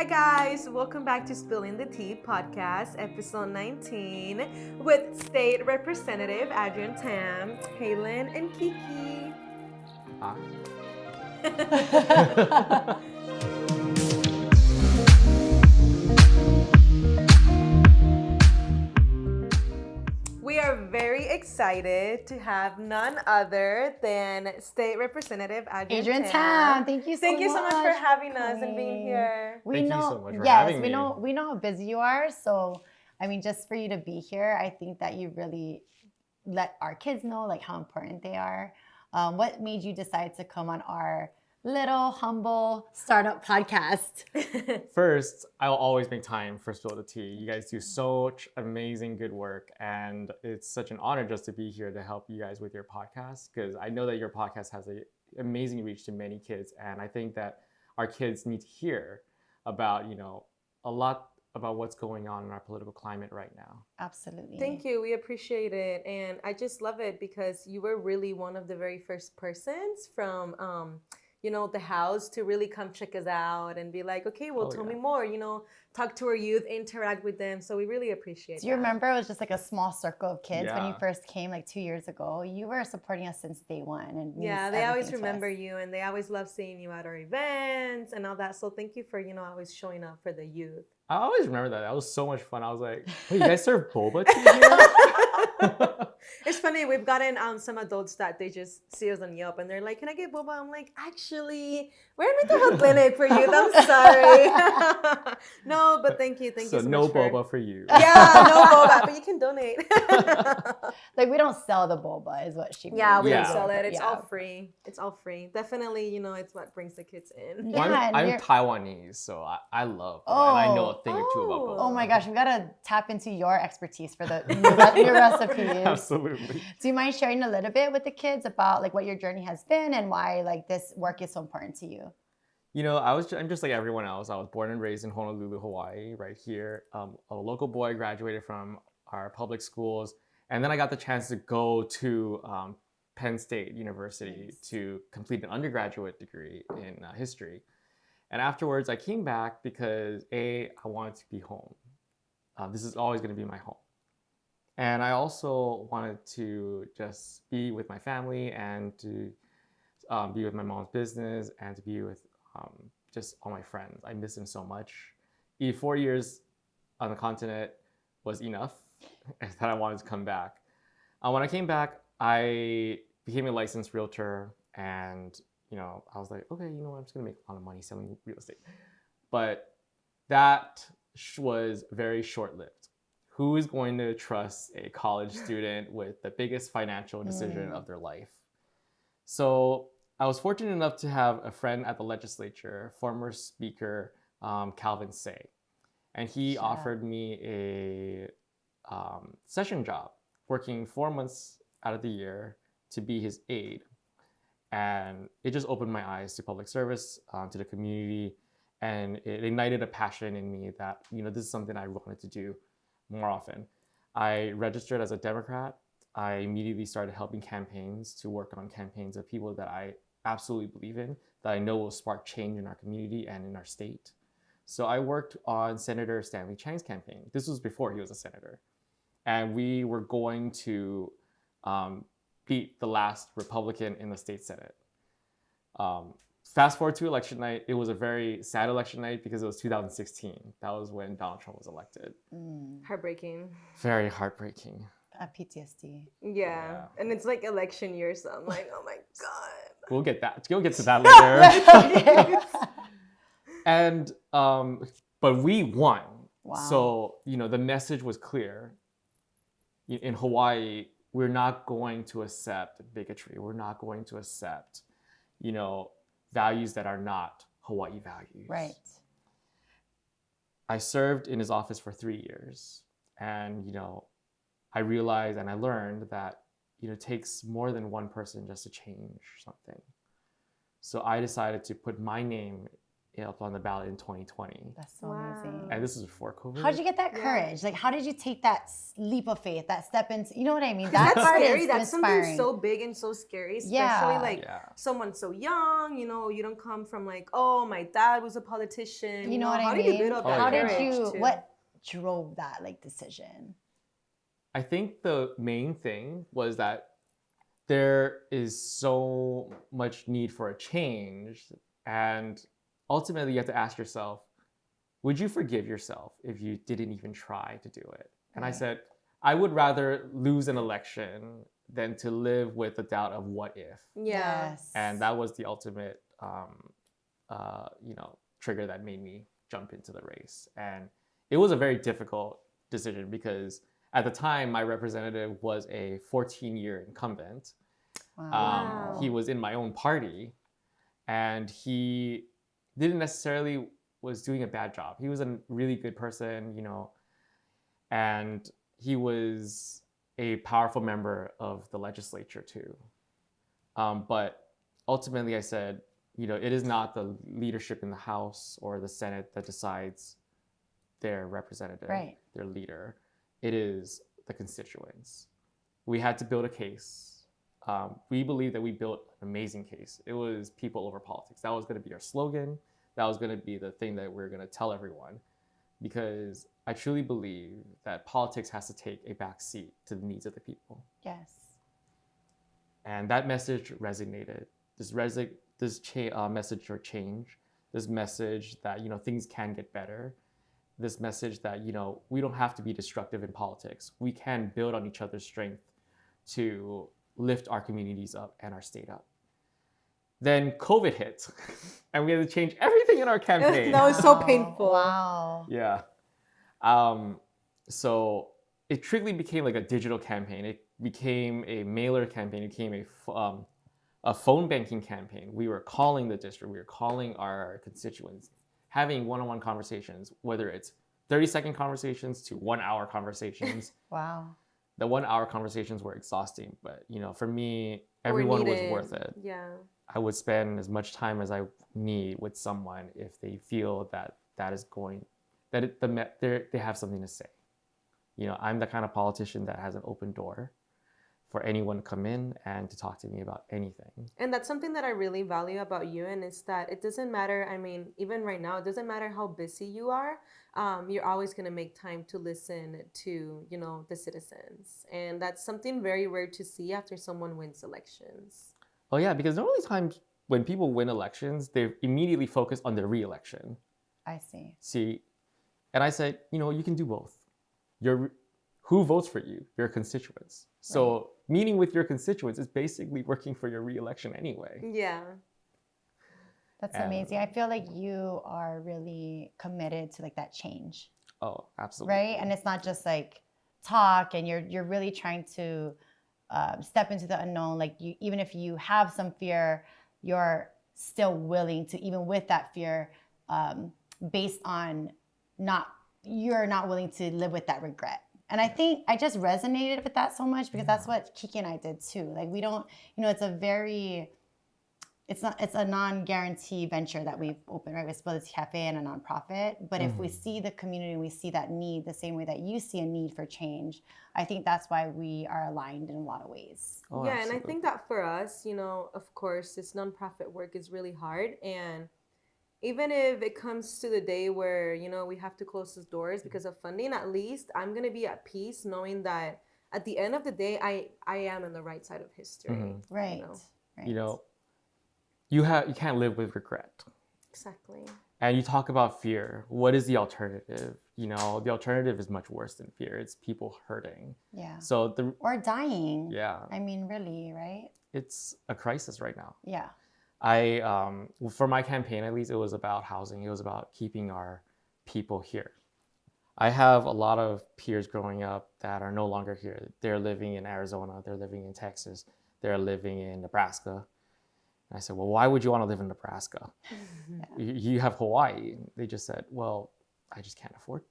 Hi guys, welcome back to Spilling the Tea podcast, episode 19, with State Representative Adrian Tam, Haylin, and Kiki. Hi. We are very excited to have none other than State Representative Adrian Tam. Thank you so much for having us and being here. Thank you so much for having me. We know how busy you are. So, I mean, just for you to be here, I think that you really let our kids know like how important they are. What made you decide to come on our little humble startup podcast? First, I'll always make time for Spill the Tea. You guys do such amazing good work, and it's such an honor just to be here to help you guys with your podcast, because I know that your podcast has an amazing reach to many kids, and I think that our kids need to hear about, a lot about what's going on in our political climate right now. Absolutely. Thank you. We appreciate it. And I just love it because you were really one of the very first persons from the house to really come check us out and be like, okay, well, tell me more, talk to our youth, interact with them. So we really appreciate it. Do you remember it was just like a small circle of kids when you first came like 2 years ago? You were supporting us since day one. And they always remember you, and they always love seeing you at our events and all that. So thank you for, always showing up for the youth. I always remember that. That was so much fun. I was like, wait, you guys serve boba tea here? It's funny, we've gotten some adults that they just see us on Yelp and they're like, can I get boba? I'm like, actually, we're in mental health clinic for you. I'm sorry. No, but thank you so much. So no boba for you. Yeah, no boba, but you can donate. Like, we don't sell the boba is what she means. Yeah, we don't sell it. It's all free. It's all free. Definitely, it's what brings the kids in. Well, I'm Taiwanese, so I love boba, and I know a thing or two about boba. Oh my gosh, we gotta tap into your expertise for the new recipes. Absolutely. Do you mind sharing a little bit with the kids about like what your journey has been and why like this work is so important to you? I'm just like everyone else. I was born and raised in Honolulu, Hawaii, right here. A local boy, graduated from our public schools, and then I got the chance to go to Penn State University to complete an undergraduate degree in history. And afterwards, I came back because I wanted to be home. This is always going to be my home. And I also wanted to just be with my family and to be with my mom's business and to be with just all my friends. I miss them so much. 4 years on the continent was enough that I wanted to come back. When I came back, I became a licensed realtor, and I was like, okay, I'm just gonna make a lot of money selling real estate. But that was very short-lived. Who is going to trust a college student with the biggest financial decision of their life? So I was fortunate enough to have a friend at the legislature, former Speaker Calvin Say, and he offered me a session job, working 4 months out of the year to be his aide. And it just opened my eyes to public service, to the community, and it ignited a passion in me that, this is something I wanted to do more often. I registered as a Democrat. I immediately started helping campaigns to work on campaigns of people that I absolutely believe in, that I know will spark change in our community and in our state. So I worked on Senator Stanley Chang's campaign. This was before he was a senator. And we were going to beat the last Republican in the state Senate. Fast forward to election night, it was a very sad election night because it was 2016. That was when Donald Trump was elected. Heartbreaking. Very heartbreaking. PTSD. Yeah, and it's like election year, so I'm like, oh my God. We'll get to that later. And but we won. Wow. So the message was clear. In Hawaii, we're not going to accept bigotry. We're not going to accept, values that are not Hawaii values. Right. I served in his office for 3 years, and I realized and I learned that it takes more than one person just to change something. So I decided to put my name up on the ballot in 2020. That's so Wow. amazing. And this was before COVID. How did you get that Yeah. courage? Like, how did you take that leap of faith, that step into, you know what I mean? That's part scary. is That's inspiring. something so big and so scary, especially Yeah. like Yeah. someone so young. You know, you don't come from like, oh, my dad was a politician. You know what how I did mean? you build up Oh, that How yeah. did courage you, too? what drove that like decision? I think the main thing was that there is so much need for a change, and ultimately you have to ask yourself, would you forgive yourself if you didn't even try to do it? And I Right. said, I would rather lose an election than to live with the doubt of what if. Yeah. Yes. And that was the ultimate, trigger that made me jump into the race. And it was a very difficult decision because at the time, my representative was a 14-year incumbent. Wow. He was in my own party, and he didn't necessarily was doing a bad job. He was a really good person, and he was a powerful member of the legislature too. But ultimately, I said, it is not the leadership in the House or the Senate that decides their representative, Right. their leader. It is the constituents. We had to build a case. We believe that we built an amazing case. It was people over politics. That was going to be our slogan. That was going to be the thing that we're going to tell everyone, because I truly believe that politics has to take a back seat to the needs of the people. Yes. And that message resonated. This message for change, this message that things can get better, this message that we don't have to be destructive in politics. We can build on each other's strength to lift our communities up and our state up. Then COVID hit, and we had to change everything in our campaign. That was so Wow. painful. Wow. Yeah. So it quickly became like a digital campaign. It became a mailer campaign. It became a phone banking campaign. We were calling the district. We were calling our constituents, having one-on-one conversations, whether it's 30-second conversations to 1-hour conversations. Wow. The 1-hour conversations were exhausting, but for me, Or everyone was needed. worth it. Yeah. I would spend as much time as I need with someone if they feel that is going, that they have something to say. I'm the kind of politician that has an open door for anyone to come in and to talk to me about anything. And that's something that I really value about you, and it's that it doesn't matter. I mean, even right now, it doesn't matter how busy you are. You're always going to make time to listen to, the citizens. And that's something very rare to see after someone wins elections. Oh yeah, because normally times when people win elections, they immediately focus on their re-election. I see. See, and I said, you can do both. Who votes for you? Your constituents. So meeting with your constituents is basically working for your re-election anyway. Yeah. That's amazing. I feel like you are really committed to like that change. Oh, absolutely. Right? And it's not just like talk, and you're really trying to step into the unknown. Like even if you have some fear, you're still willing to, even with that fear, based on you're not willing to live with that regret. And I think I just resonated with that so much because that's what Kiki and I did too. Like we don't, it's a non-guarantee venture that we've opened, right? With Spillis Cafe and a nonprofit. But if we see the community and we see that need the same way that you see a need for change, I think that's why we are aligned in a lot of ways. Oh, yeah, absolutely. and I think that for us, of course, this nonprofit work is really hard. And even if it comes to the day where, we have to close the doors because of funding, at least I'm going to be at peace knowing that at the end of the day, I am on the right side of history. Mm-hmm. Right. Right. You can't live with regret. Exactly. And you talk about fear. What is the alternative? The alternative is much worse than fear. It's people hurting. Yeah. So or dying. Yeah. I mean, really, right? It's a crisis right now. Yeah. For my campaign, at least, it was about housing. It was about keeping our people here. I have a lot of peers growing up that are no longer here. They're living in Arizona. They're living in Texas. They're living in Nebraska. And I said, well, why would you want to live in Nebraska? Yeah. You have Hawaii. They just said, well, I just can't afford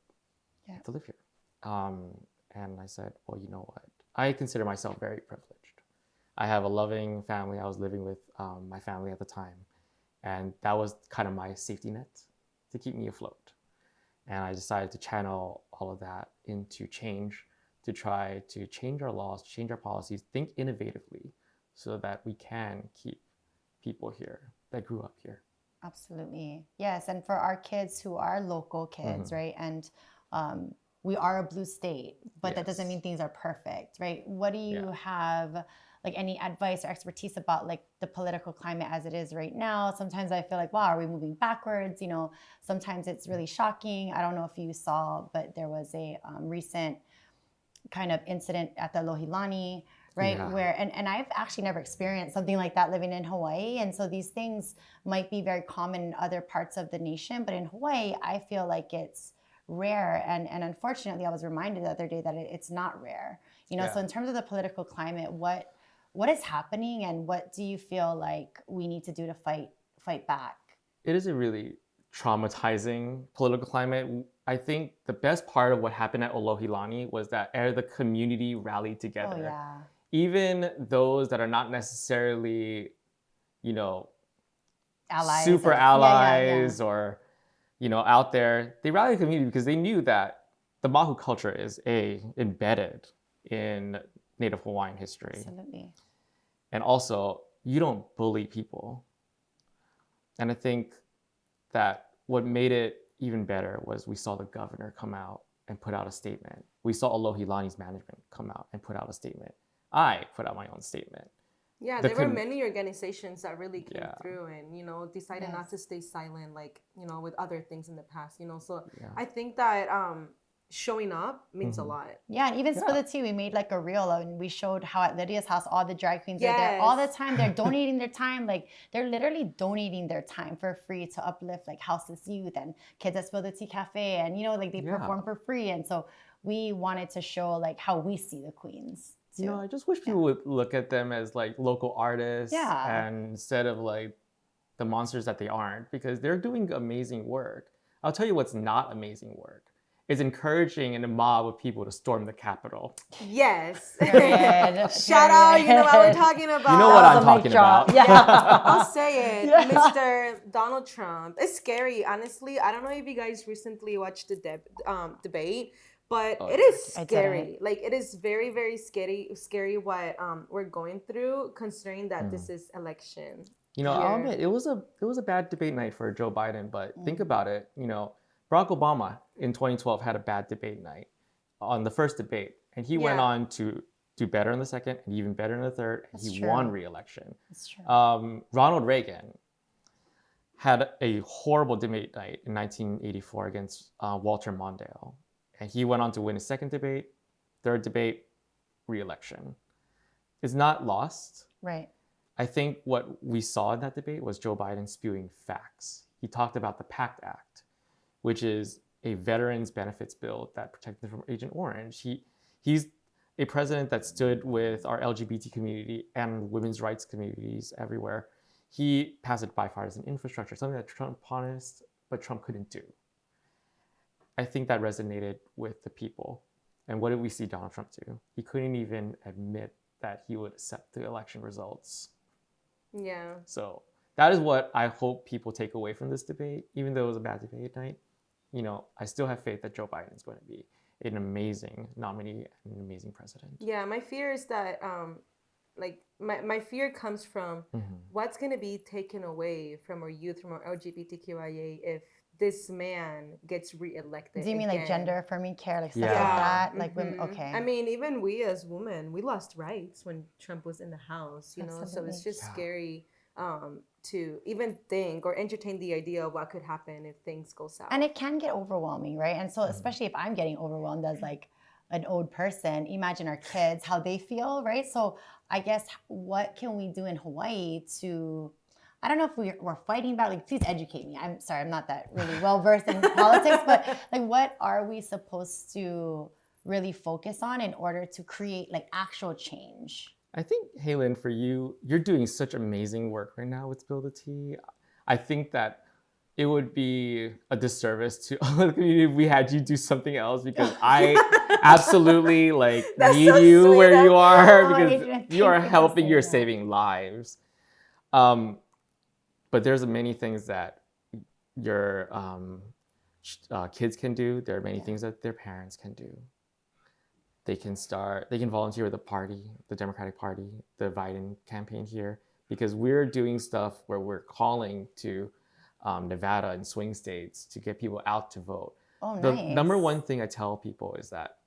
to live here. And I said, well, you know what? I consider myself very privileged. I have a loving family. I was living with my family at the time. And that was kind of my safety net to keep me afloat. And I decided to channel all of that into change, to try to change our laws, change our policies, think innovatively so that we can keep people here that grew up here. Absolutely. Yes. And for our kids who are local kids, right? And we are a blue state, but that doesn't mean things are perfect, right? What do you have, like, any advice or expertise about like the political climate as it is right now? Sometimes I feel like, wow, are we moving backwards? You know, sometimes it's really shocking. I don't know if you saw, but there was a recent kind of incident at the Lohilani, right? Yeah. Where, and I've actually never experienced something like that living in Hawaii. And so these things might be very common in other parts of the nation, but in Hawaii, I feel like it's rare. And unfortunately, I was reminded the other day that it's not rare. You know, so in terms of the political climate, what is happening and what do you feel like we need to do to fight back? It is a really traumatizing political climate. I think the best part of what happened at Lohilani was that the community rallied together. Oh, yeah. Even those that are not necessarily, you know, Allies super allies or, you know, out there, they rallied the community because they knew that the Mahu culture is embedded in Native Hawaiian history. Absolutely. And also, you don't bully people. And I think that what made it even better was we saw the governor come out and put out a statement. We saw Alohilani's management come out and put out a statement. I put out my own statement. Yeah, there were many organizations that really came through and, you know, decided not to stay silent, like, you know, with other things in the past, you know. So I think that showing up means a lot. Yeah, and even Spill the Tea, we made like a reel and we showed how at Lydia's house, all the drag queens are there all the time. They're donating their time. Like, they're literally donating their time for free to uplift like houseless youth and kids at Spill the Tea Cafe. And, you know, like they perform for free. And so we wanted to show like how we see the queens. Too. You know, I just wish people would look at them as like local artists and instead of like the monsters that they aren't, because they're doing amazing work. I'll tell you what's not amazing work. Is encouraging in a mob of people to storm the Capitol. Yes. Shout out, you know what we're talking about. You know what I'm talking about. Yeah, I'll say it. Mr. Donald Trump. It's scary, honestly. I don't know if you guys recently watched the debate, but it is scary. Like, it is very, very scary what we're going through, considering that this is election. You know, I'll admit, it was a bad debate night for Joe Biden, but think about it, you know, Barack Obama in 2012 had a bad debate night on the first debate, and he went on to do better in the second and even better in the third, and he won re-election. That's true. Ronald Reagan had a horrible debate night in 1984 against Walter Mondale, and he went on to win his second debate, third debate, re-election. It's not lost. Right. I think what we saw in that debate was Joe Biden spewing facts. He talked about the PACT Act, which is a veterans benefits bill that protects them from Agent Orange. He's a president that stood with our LGBT community and women's rights communities everywhere. He passed a bipartisan infrastructure, something that Trump promised, but Trump couldn't do. I think that resonated with the people. And what did we see Donald Trump do? He couldn't even admit that he would accept the election results. Yeah. So that is what I hope people take away from this debate, even though it was a bad debate night. You know, I still have faith that Joe Biden is going to be an amazing nominee and an amazing president. Yeah, my fear is that, my fear comes from what's going to be taken away from our youth, from our LGBTQIA, if this man gets reelected. Do you mean again. like gender affirming care, like stuff like that? Like women, okay. I mean, even we as women, we lost rights when Trump was in the House, you know, so it's just scary. To even think or entertain the idea of what could happen if things go south. And it can get overwhelming, right? And so especially if I'm getting overwhelmed as like an old person, imagine our kids, how they feel, right? So I guess what can we do in Hawaii to, I don't know if we're fighting about, like, please educate me. I'm sorry, I'm not that really well-versed in politics, but like what are we supposed to really focus on in order to create like actual change? I think, Haylin, for you, you're doing such amazing work right now with Spill the Tea. I think that it would be a disservice to the community if we had you do something else, because I absolutely need so you sweet. where you are, because Adrian, you are helping, you're that. saving lives. but there's many things that your kids can do. There are many things that their parents can do. They can volunteer with the party, the Democratic Party, the Biden campaign here, because we're doing stuff where we're calling to Nevada and swing states to get people out to vote. Oh, The nice. number one thing I tell people is that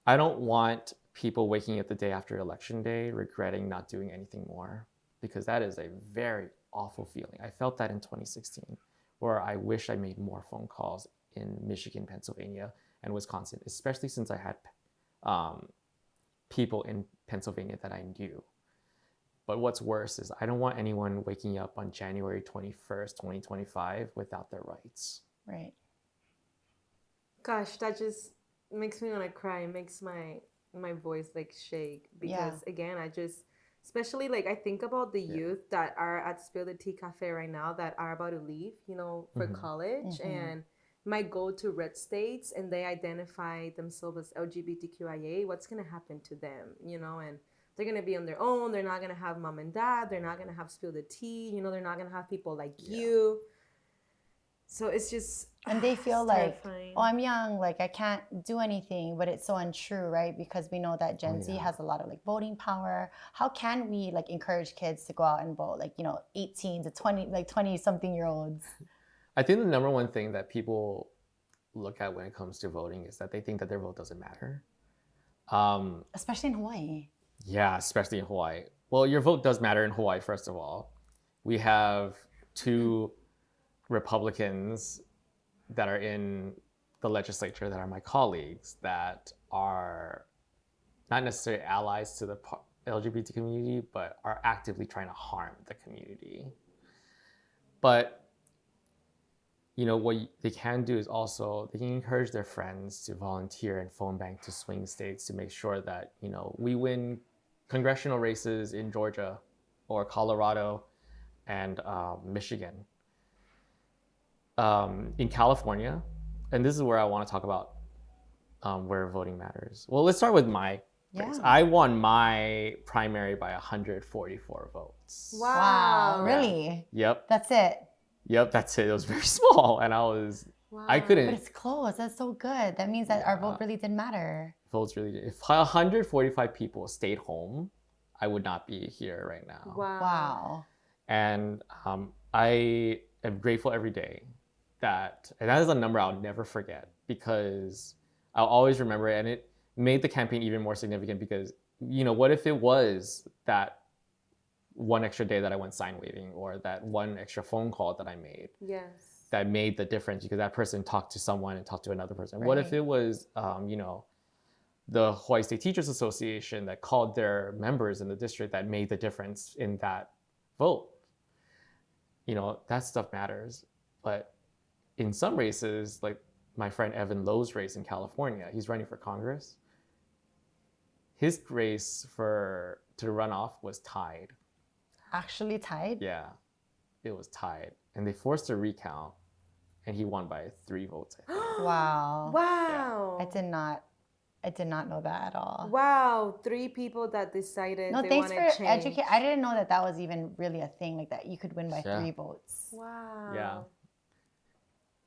I don't want people waking up the day after election day regretting not doing anything more, because that is a very awful feeling. I felt that in 2016, where I wish I made more phone calls in Michigan, Pennsylvania, and Wisconsin, especially since I had people in Pennsylvania that I knew. But what's worse is I don't want anyone waking up on January 21st, 2025 without their rights. Right. Gosh, that just makes me want to cry. It makes my voice like shake, because again, especially like I think about the youth that are at Spill the Tea Cafe right now that are about to leave, for college, and might go to red states and they identify themselves as LGBTQIA. What's going to happen to them, and they're going to be on their own. They're not going to have mom and dad. They're not going to have Spill the Tea. They're not going to have people like you. So it's just, and they feel like, terrifying. oh, I'm young, like I can't do anything, but it's so untrue, right? Because we know that Gen Z has a lot of like voting power. How can we like encourage kids to go out and vote, like, 18 to 20, like 20 something year olds? I think the number one thing that people look at when it comes to voting is that they think that their vote doesn't matter. Especially in Hawaii. Yeah, especially in Hawaii. Well, your vote does matter in Hawaii, first of all. We have 2 Republicans that are in the legislature that are my colleagues that are not necessarily allies to the LGBT community, but are actively trying to harm the community. But what they can do is also they can encourage their friends to volunteer and phone bank to swing states to make sure that we win congressional races in Georgia or Colorado and Michigan. In California, and this is where I want to talk about where voting matters. Well, let's start with my race. I won my primary by 144 votes. Wow, really? Yep. That's it? Yep, that's it. It was very small, and I couldn't. But it's close. That's so good. That means that our vote really did matter. Votes really did. If 145 people stayed home, I would not be here right now. Wow. And I am grateful every day and that is a number I'll never forget, because I'll always remember it, and it made the campaign even more significant because, what if it was that one extra day that I went sign waving, or that one extra phone call that I made that made the difference because that person talked to someone and talked to another person. Right. What if it was, the Hawaii State Teachers Association that called their members in the district that made the difference in that vote? That stuff matters. But in some races, like my friend Evan Lowe's race in California, he's running for Congress. His race to run off was tied. Actually tied? Yeah, it was tied. And they forced a recount, and he won by 3 votes, I think. Wow. Wow. Yeah. I did not know that at all. Wow, 3 people that decided no, they thanks wanted for change. educating. I didn't know that was even really a thing, like that you could win by 3 votes. Wow. Yeah.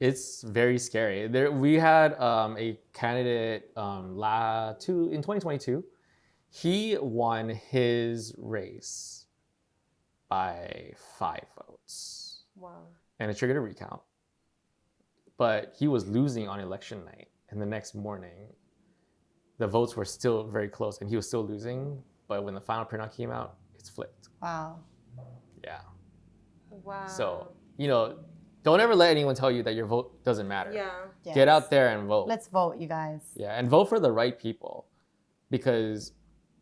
It's very scary. We had a candidate in 2022. He won his race by 5 votes. Wow. And it triggered a recount. But he was losing on election night. And the next morning, the votes were still very close and he was still losing. But when the final printout came out, it's flipped. Wow. Yeah. Wow. So, don't ever let anyone tell you that your vote doesn't matter. Yeah. Yes. Get out there and vote. Let's vote, you guys. Yeah, and vote for the right people. Because,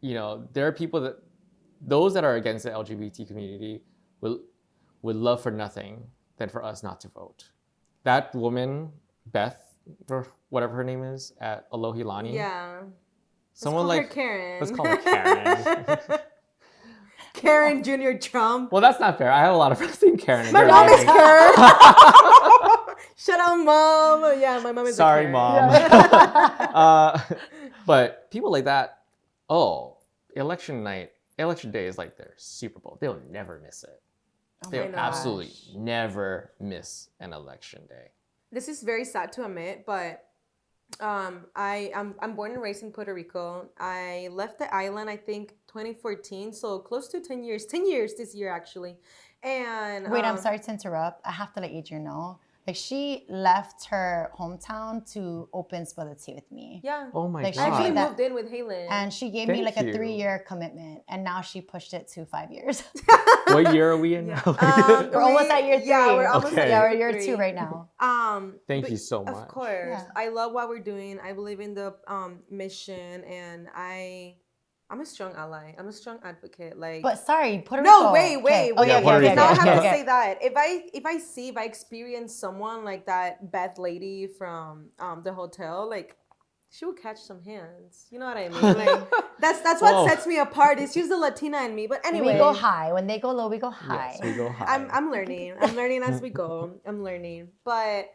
there are people those that are against the LGBT community would love for nothing than for us not to vote. That woman, Beth, or whatever her name is, at Alohilani. Yeah. Someone Let's call her Karen. Let's call her Karen. Karen Jr. Trump. Well, that's not fair. I have a lot of friends named Karen. And My they're mom is amazing. Karen. Shut up, mom. Yeah, my mom is Sorry, Karen. mom. Yeah. But people like that, election day is like their Super Bowl. They'll never miss it. Oh They my absolutely gosh. never miss an election day. This is very sad to admit, but I'm born and raised in Puerto Rico. I left the island, I think 2014, so close to 10 years. 10 years this year actually. And Wait, I'm sorry to interrupt. I have to let Adrian know. Like, she left her hometown to open Spill the Tea with me. Yeah. Oh my Like, she I actually did god. that. moved in with Haylin. And she gave me Thank like a you. 3-year commitment, and now she pushed it to 5 years. What year are we in Yeah. now? We're almost at year 3. Yeah, we're almost Okay. at Yeah, year we're year 3. 2 right now. Thank But you so much. Of course. Yeah. I love what we're doing. I believe in the mission, and I'm a strong ally. I'm a strong advocate. Like, But sorry, Puerto no, Rico. wait. Okay. Oh, Yeah, yeah, Puerto okay, Rico. Now I okay, have to okay. say that if I experience someone like that Beth lady from the hotel, like, she will catch some hands. You know what I mean? Like, that's what Whoa. sets me apart. It's just the Latina in me. But anyway, We go high. When they go low, we go high. Yes, we go high. I'm learning. I'm learning as we go. I'm learning. But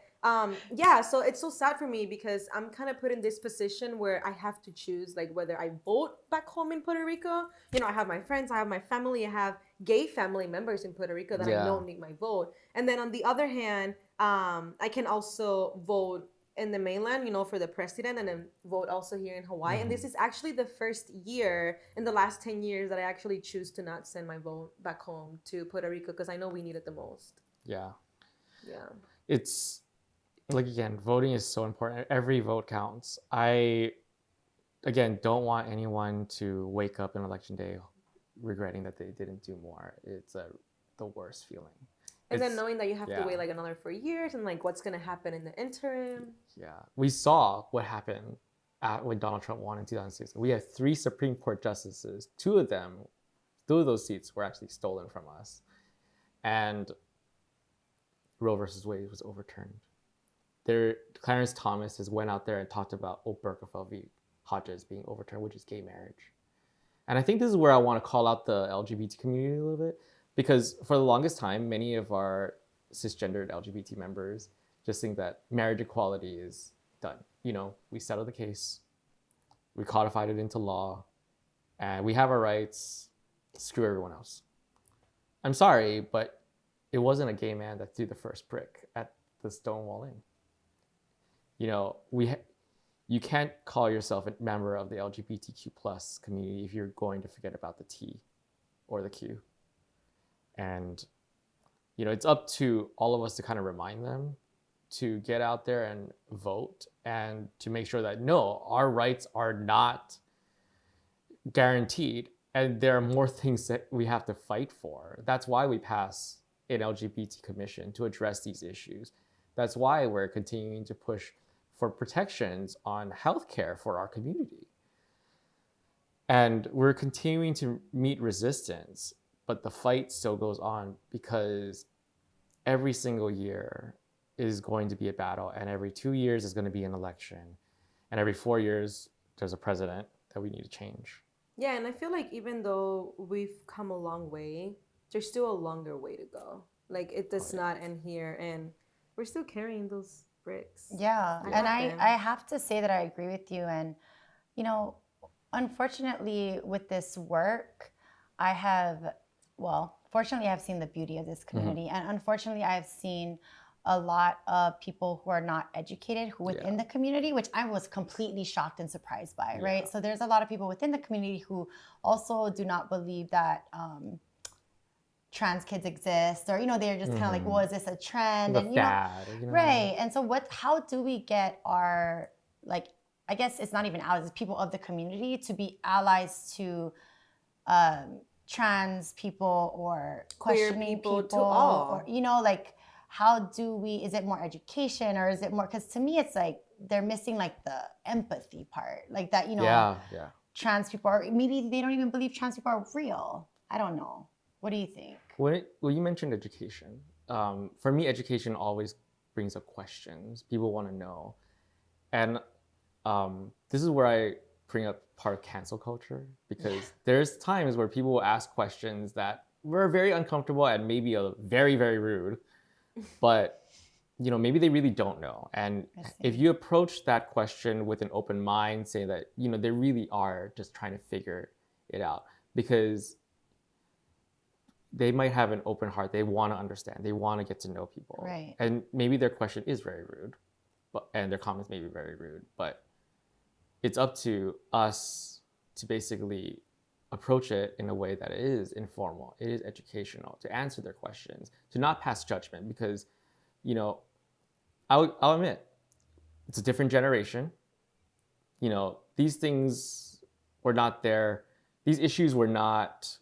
yeah, so it's so sad for me because I'm kind of put in this position where I have to choose like whether I vote back home in Puerto Rico. You know, I have my friends, I have my family, I have gay family members in Puerto Rico that I know need my vote. And then on the other hand, I can also vote in the mainland, you know, for the president, and then vote also here in Hawaii. And this is actually the first year in the last 10 years that I actually choose to not send my vote back home to Puerto Rico because I know we need it the most. Yeah. Yeah. It's like, again, voting is so important. Every vote counts. I, again, don't want anyone to wake up on election day regretting that they didn't do more. It's the worst feeling. And then knowing that you have to yeah. wait like another 4 years and like what's going to happen in the interim. Yeah. We saw what happened when Donald Trump won in 2006. We had 3 Supreme Court justices. 2 of those seats were actually stolen from us. And Roe versus Wade was overturned. Clarence Thomas has went out there and talked about Obergefell v. Hodges being overturned, which is gay marriage. And I think this is where I want to call out the LGBT community a little bit, because for the longest time, many of our cisgendered LGBT members just think that marriage equality is done. You know, we settled the case, we codified it into law, and we have our rights. Screw everyone else. I'm sorry, but it wasn't a gay man that threw the first brick at the Stonewall Inn. You know, you can't call yourself a member of the LGBTQ plus community if you're going to forget about the T or the Q. And, you know, it's up to all of us to kind of remind them to get out there and vote and to make sure that, no, our rights are not guaranteed. And there are more things that we have to fight for. That's why we pass an LGBT commission to address these issues. That's why we're continuing to push for protections on healthcare for our community. And we're continuing to meet resistance, but the fight still goes on because every single year is going to be a battle, and every 2 years is going to be an election, and every 4 years there's a president that we need to change. Yeah, and I feel like even though we've come a long way, there's still a longer way to go. Like, it does not end here, and we're still carrying those bricks. Yeah, and I have to say that I agree with you. And, you know, unfortunately with this work, fortunately I've seen the beauty of this community. And unfortunately I've seen a lot of people who are not educated within the community, which I was completely shocked and surprised by, right? So there's a lot of people within the community who also do not believe that trans kids exist, or, you know, they're just kind of like, well, is this a trend? And, you know, right. And so how do we get our, like, I guess it's not even allies, it's people of the community to be allies to trans people or questioning people to all. or, you know, like, how do we, is it more education, or is it more, because to me it's like they're missing like the empathy part, like that, you know, trans people are, maybe they don't even believe trans people are real. I don't know. What do you think? Well, you mentioned education. For me, education always brings up questions. People want to know. And this is where I bring up part of cancel culture, because there's times where people will ask questions that were very uncomfortable and maybe very, very rude, but, you know, maybe they really don't know. And if you approach that question with an open mind, saying that, you know, they really are just trying to figure it out, because they might have an open heart. They want to understand. They want to get to know people. Right. And maybe their question is very rude, and their comments may be very rude, but it's up to us to basically approach it in a way that is informal, it is educational, to answer their questions, to not pass judgment, because, I'll admit, it's a different generation. These things were not there. These issues were not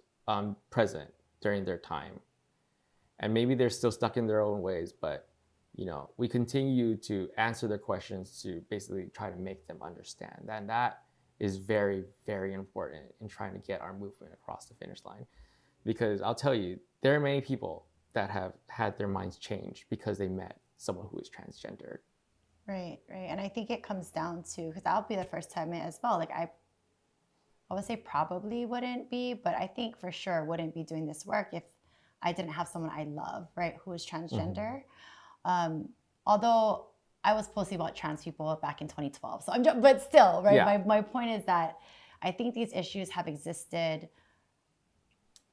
present during their time. And maybe they're still stuck in their own ways, but, we continue to answer their questions to basically try to make them understand. And that is very, very important in trying to get our movement across the finish line. Because I'll tell you, there are many people that have had their minds changed because they met someone who is transgendered. Right. And I think it comes down to, because I'll be the first to admit as well, like I would say probably wouldn't be, but I think for sure wouldn't be doing this work if I didn't have someone I love, right, who is transgender. Although I was posting about trans people back in 2012, but still, right? Yeah. My point is that I think these issues have existed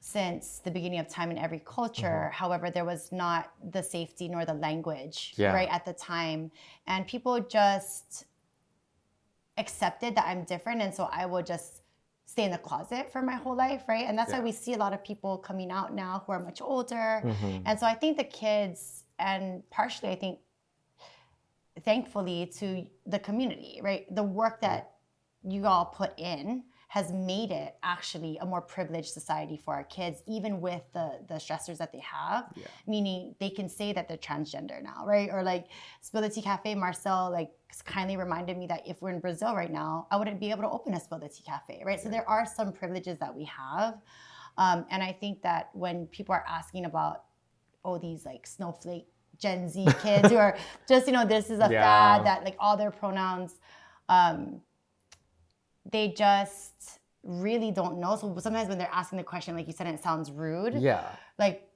since the beginning of time in every culture. However, there was not the safety nor the language, right, at the time. And people just accepted that I'm different. And so I would just stay in the closet for my whole life, right? And that's why we see a lot of people coming out now who are much older. And so I think the kids, and partially I think, thankfully to the community, right? The work that you all put in has made it actually a more privileged society for our kids, even with the stressors that they have, meaning they can say that they're transgender now, right? Or like Spill the Tea Cafe, Marcel like kindly reminded me that if we're in Brazil right now, I wouldn't be able to open a Spill the Tea Cafe, right? So there are some privileges that we have. And I think that when people are asking about, these like snowflake Gen Z kids who are just, this is a fad, that like all their pronouns, they just really don't know. So sometimes when they're asking the question, like you said, and it sounds rude. Yeah. Like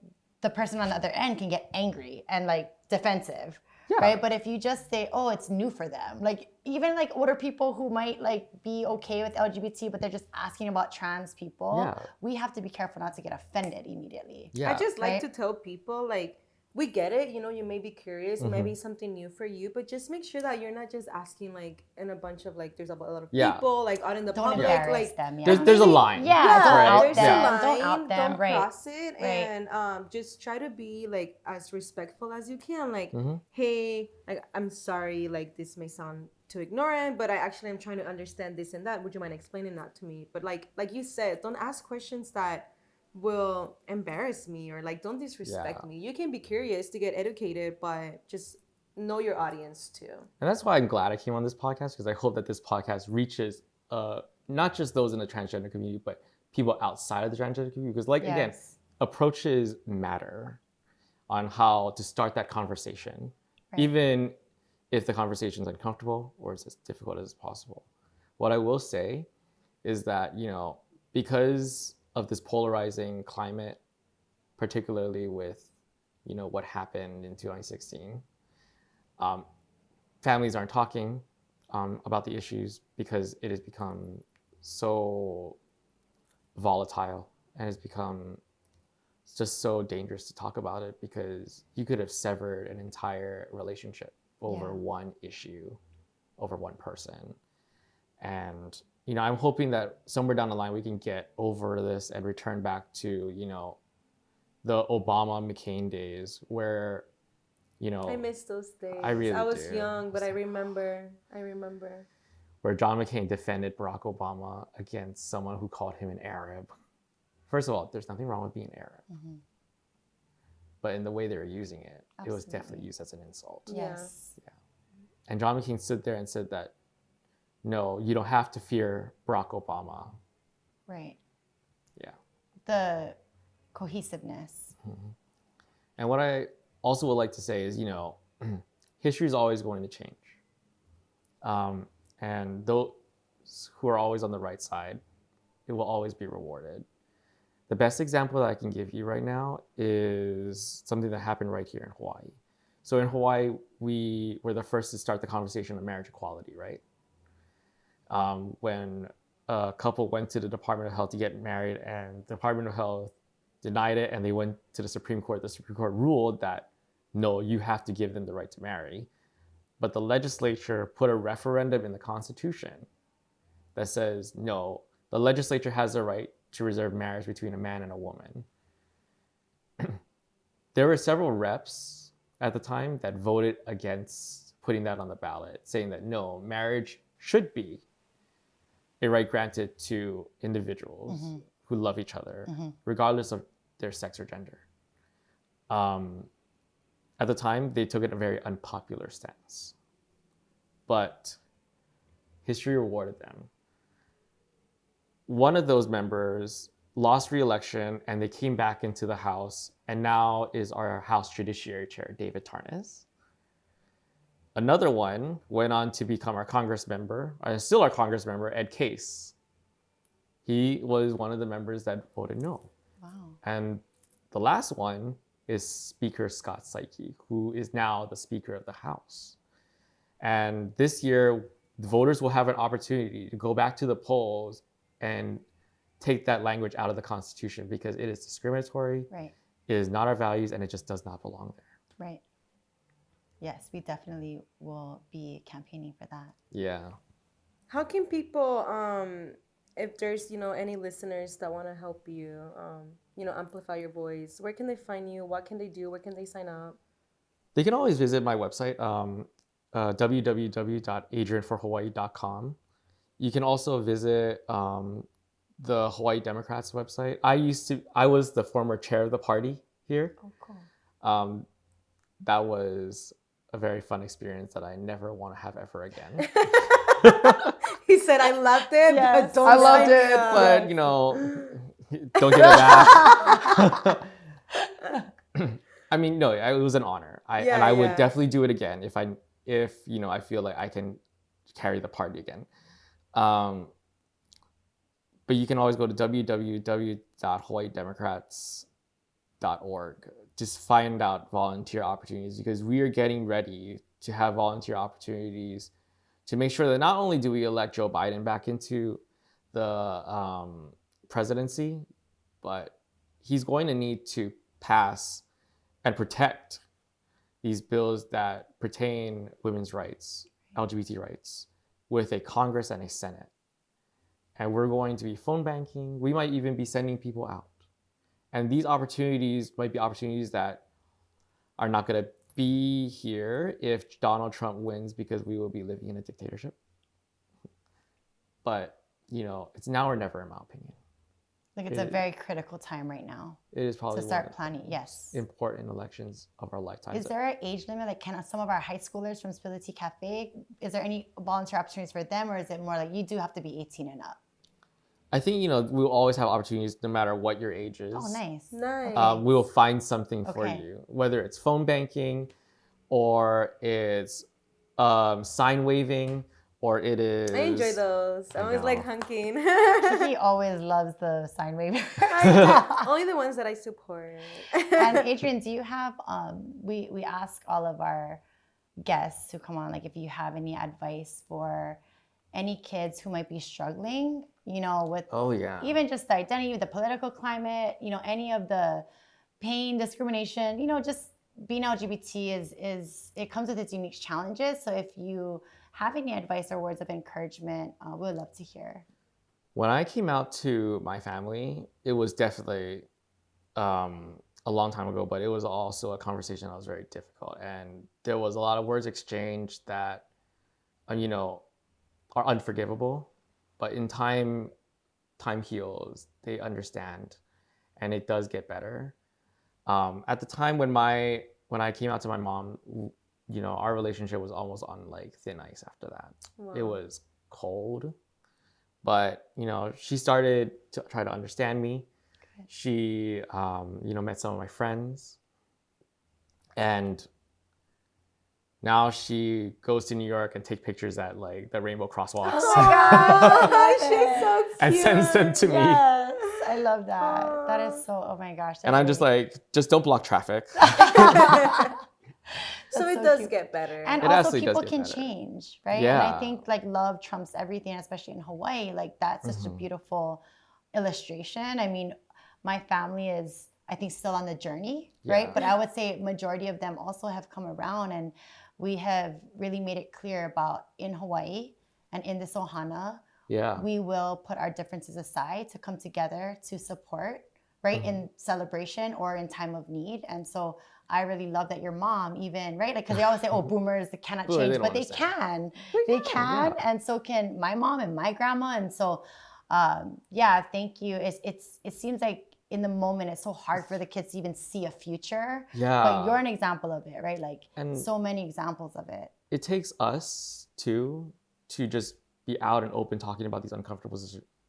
the person on the other end can get angry and like defensive. Yeah. Right. But if you just say, it's new for them, like even like older people who might like be okay with LGBT, but they're just asking about trans people, we have to be careful not to get offended immediately. Yeah. I just like to tell people, like, we get it, you may be curious, it might be something new for you, but just make sure that you're not just asking like in a bunch of like, there's a lot of people like out in the public, like them, there's a line. Don't out them. Don't out them, don't cross it, and just try to be like as respectful as you can. Like, hey, like I'm sorry, like this may sound too ignorant, but I actually am trying to understand this and that. Would you mind explaining that to me? But like you said, don't ask questions that will embarrass me or like don't disrespect me. You can be curious to get educated, but just know your audience too. And that's why I'm glad I came on this podcast, because I hope that this podcast reaches not just those in the transgender community, but people outside of the transgender community. Because again, approaches matter on how to start that conversation, even if the conversation is uncomfortable or it's as difficult as possible. What I will say is that, because of this polarizing climate, particularly with, what happened in 2016. Families aren't talking about the issues because it has become so volatile and has become just so dangerous to talk about it, because you could have severed an entire relationship over one issue, over one person. And I'm hoping that somewhere down the line we can get over this and return back to, the Obama-McCain days where, I miss those days. I was young, but I remember. Where John McCain defended Barack Obama against someone who called him an Arab. First of all, there's nothing wrong with being Arab. But in the way they were using it, it was definitely used as an insult. Yes. Yeah. And John McCain stood there and said that, no, you don't have to fear Barack Obama. Right. Yeah. The cohesiveness. And what I also would like to say is, history is always going to change. And those who are always on the right side, it will always be rewarded. The best example that I can give you right now is something that happened right here in Hawaii. So in Hawaii, we were the first to start the conversation on marriage equality, right? When a couple went to the Department of Health to get married, and the Department of Health denied it, and they went to the Supreme Court. The Supreme Court ruled that, no, you have to give them the right to marry. But the legislature put a referendum in the Constitution that says, no, the legislature has the right to reserve marriage between a man and a woman. There were several reps at the time that voted against putting that on the ballot, saying that, no, marriage should be a right granted to individuals who love each other, regardless of their sex or gender. At the time, they took it a very unpopular stance. But history rewarded them. One of those members lost re-election, and they came back into the House, and now is our House Judiciary Chair, David Tarnas. Another one went on to become our Congress member, still our Congress member, Ed Case. He was one of the members that voted no. Wow. And the last one is Speaker Scott Saiki, who is now the Speaker of the House. And this year, the voters will have an opportunity to go back to the polls and take that language out of the Constitution, because it is discriminatory, Right. it is not our values, and it just does not belong there. Right. Yes, we definitely will be campaigning for that. Yeah. How can people, if there's, any listeners that want to help you, amplify your voice, where can they find you? What can they do? Where can they sign up? They can always visit my website, www.adrianforhawaii.com. You can also visit the Hawaii Democrats website. I was the former chair of the party here. Oh, cool. That was a very fun experience that I never want to have ever again. He said, I loved it, Yes. but don't I loved sign it, me up." but don't get it back. I mean, no, it was an honor. I would definitely do it again if I feel like I can carry the party again. But you can always go to www.hawaiidemocrats.org. Just find out volunteer opportunities, because we are getting ready to have volunteer opportunities to make sure that not only do we elect Joe Biden back into the presidency, but he's going to need to pass and protect these bills that pertain women's rights, LGBT rights, with a Congress and a Senate. And we're going to be phone banking. We might even be sending people out. And these opportunities might be opportunities that are not going to be here if Donald Trump wins, because we will be living in a dictatorship. But, it's now or never, in my opinion. Like, it's a very critical time right now It is probably to start planning. Yes. important elections of our lifetime. Is there an age limit? Like, can some of our high schoolers from Spility Cafe, is there any volunteer opportunities for them, or is it more like you do have to be 18 and up? I think, we'll always have opportunities no matter what your age is. Oh, nice. Nice. Okay. We will find something for Okay. you, whether it's phone banking, or it's sign waving, or it is... I enjoy those. I always know. like hunking. He always loves the sign waving. Only the ones that I support. And Adrian, do you have, we ask all of our guests who come on, like, if you have any advice for any kids who might be struggling, with Oh, yeah. even just the identity, the political climate, any of the pain, discrimination, just being LGBT is it comes with its unique challenges. So if you have any advice or words of encouragement, we would love to hear. When I came out to my family, it was definitely a long time ago, but it was also a conversation that was very difficult. And there was a lot of words exchanged that, are unforgivable. But in time heals, they understand, and it does get better. At the time when I came out to my mom, our relationship was almost on like thin ice after that. Wow. It was cold, but she started to try to understand me. Good. She met some of my friends, and now she goes to New York and takes pictures at like the rainbow crosswalks. Oh my God. She's so cute. And sends them to me. Yes, I love that. That is so, oh my gosh. And I'm just like, just don't block traffic. So it so does cute. get better. And It also actually does people get can better. change, right? Yeah. And I think like love trumps everything, especially in Hawaii. Like that's such a beautiful illustration. I mean, my family is I think, still on the journey, Yeah. right? But I would say majority of them also have come around, and we have really made it clear about in Hawaii and in this ohana, Yeah. we will put our differences aside to come together to support, right, in celebration or in time of need. And so I really love that your mom even, right, like, because they always say, oh, boomers, they cannot Well, change, they don't but they understand. can. They can, can, and so can my mom and my grandma. And so, yeah, thank you. It seems like in the moment it's so hard for the kids to even see a future. Yeah. But you're an example of it, right? Like, And so many examples of it. it takes us too to just be out and open talking about these uncomfortable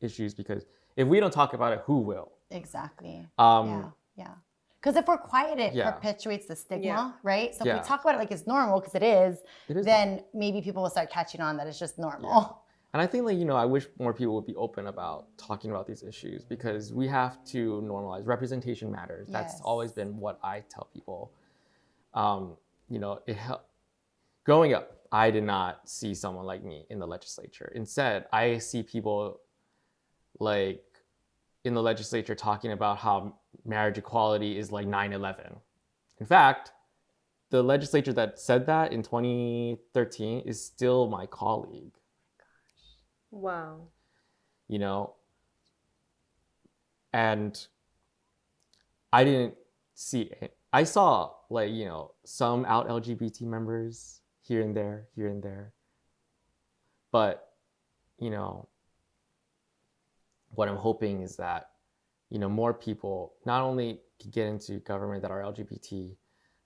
issues, because if we don't talk about it, who will? Exactly. Um, Yeah. Because if we're quiet, it Yeah. perpetuates the stigma, Yeah. right? So if Yeah. we talk about it like it's normal, because it is, It is then maybe people will start catching on that it's just normal. Yeah. And I think, like, I wish more people would be open about talking about these issues, because we have to normalize. Representation matters. That's Yes. always been what I tell people. Growing up, I did not see someone like me in the legislature. Instead, I see people like in the legislature talking about how marriage equality is like 9/11. In fact, the legislature that said that in 2013 is still my colleague. Wow. And I didn't see it. I saw, like, some out LGBT members here and there. But, what I'm hoping is that, more people not only can get into government that are LGBT,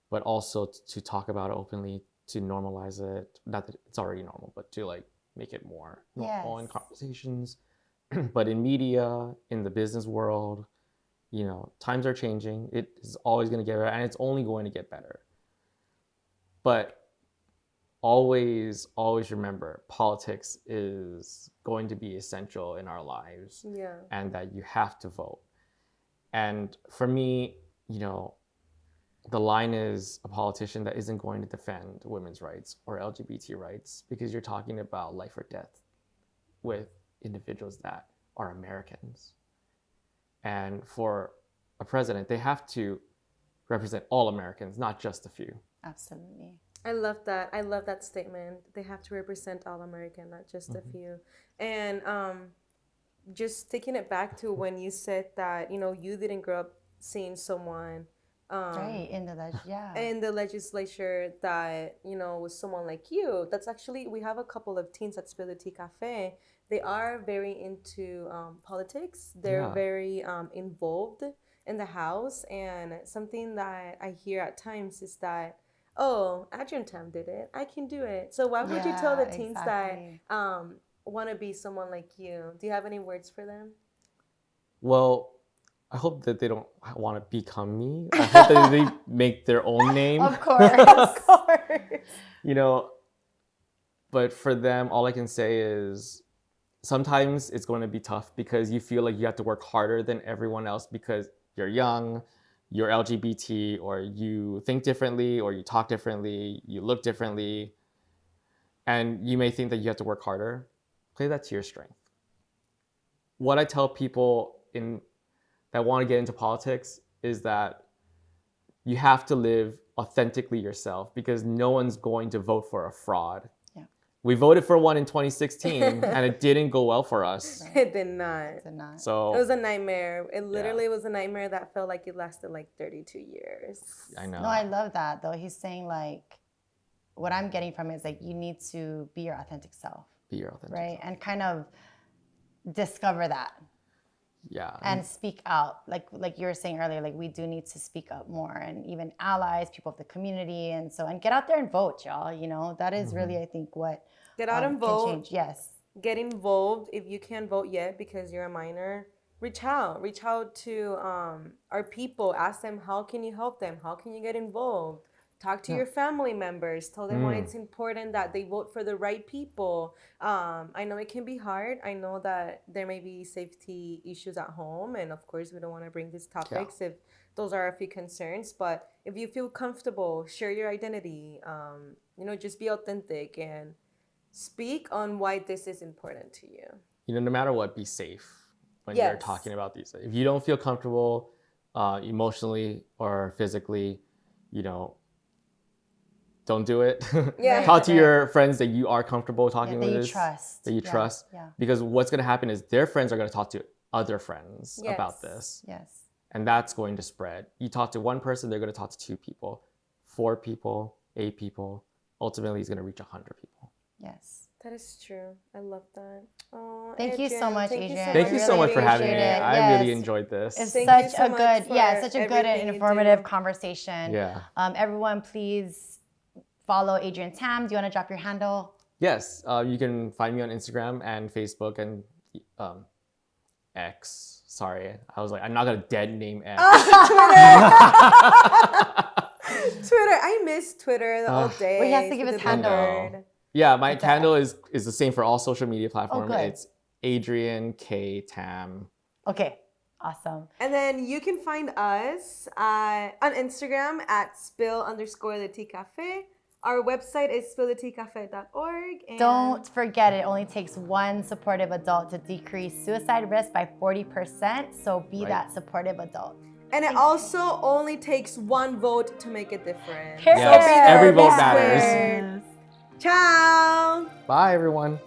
but also to talk about it openly, to normalize it. Not that it's already normal, but to, like, make it more normal in Yes. conversations. But in media, in the business world, times are changing. It is always going to get better, and it's only going to get better. But always remember, politics is going to be essential in our lives. Yeah. And that you have to vote. And for me, the line is a politician that isn't going to defend women's rights or LGBT rights, because you're talking about life or death with individuals that are Americans. And for a president, they have to represent all Americans, not just a few. Absolutely. I love that. I love that statement. They have to represent all American, not just a few. And just taking it back to when you said that, you didn't grow up seeing someone Right, in the legislature that, was someone like you. That's actually, we have a couple of teens at Spill the Tea Cafe. They are very into politics. They're very involved in the House. And something that I hear at times is that, oh, Adrian Tam did it, I can do it. So why would you tell the teens that want to be someone like you? Do you have any words for them? Well, I hope that they don't want to become me. I hope that they make their own name. Of course, of course. But for them, all I can say is sometimes it's going to be tough, because you feel like you have to work harder than everyone else because you're young, you're LGBT, or you think differently, or you talk differently, you look differently. And you may think that you have to work harder. Play that to your strength. What I tell people that want to get into politics is that you have to live authentically yourself, because no one's going to vote for a fraud. Yeah. We voted for one in 2016 and it didn't go well for us. Right. It did not. It did not. So it was a nightmare. It literally was a nightmare that felt like it lasted like 32 years. I know. No, I love that though. He's saying, like, what I'm getting from it is, like, you need to be your authentic self. Be your authentic right? self. And kind of discover that. Yeah. And speak out. Like you were saying earlier, like, we do need to speak up more, and even allies, people of the community, and get out there and vote, y'all. That is really, I think, what Get out and vote. can change. Yes. Get involved. If you can't vote yet because you're a minor, reach out. Reach out to our people. Ask them, how can you help them? How can you get involved? Talk to your family members. Tell them why it's important that they vote for the right people. I know it can be hard. I know that there may be safety issues at home. And of course, we don't want to bring these topics if those are a few concerns. But if you feel comfortable, share your identity. Just be authentic and speak on why this is important to you. No matter what, be safe when you're talking about these. If you don't feel comfortable, emotionally or physically, you know, don't do it. Yeah. Talk to your friends that you are comfortable talking that with. you trust. That you trust. Yeah. Because what's going to happen is their friends are going to talk to other friends Yes. about this. Yes. And that's going to spread. You talk to one person, they're going to talk to 2 people, 4 people, 8 people. Ultimately, he's going to reach 100 people. Yes. That is true. I love that. Oh, Thank you so much, thank you Adrian. Thank I you so really much for having me. appreciate it. I really Yes. enjoyed this. It's Thank such you so a much good, for such a good and everything you informative do. conversation. Yeah. Everyone, please follow Adrian Tam. Do you want to drop your handle? Yes. You can find me on Instagram and Facebook and X. Sorry. I was like, I'm not going to dead name X. Twitter. I miss Twitter the old days. Well, he has to give his with the handle. bird. Yeah, my What's handle is the same for all social media platforms. good. It's Adrian K Tam. Okay. Awesome. And then you can find us on Instagram at spill_the_tea_cafe. Our website is spilltheteacafe.org. And Don't forget, it only takes one supportive adult to decrease suicide risk by 40%. So be that supportive adult. And it also only takes one vote to make a difference. Period. Yes, every vote Yes. matters. Ciao. Bye, everyone.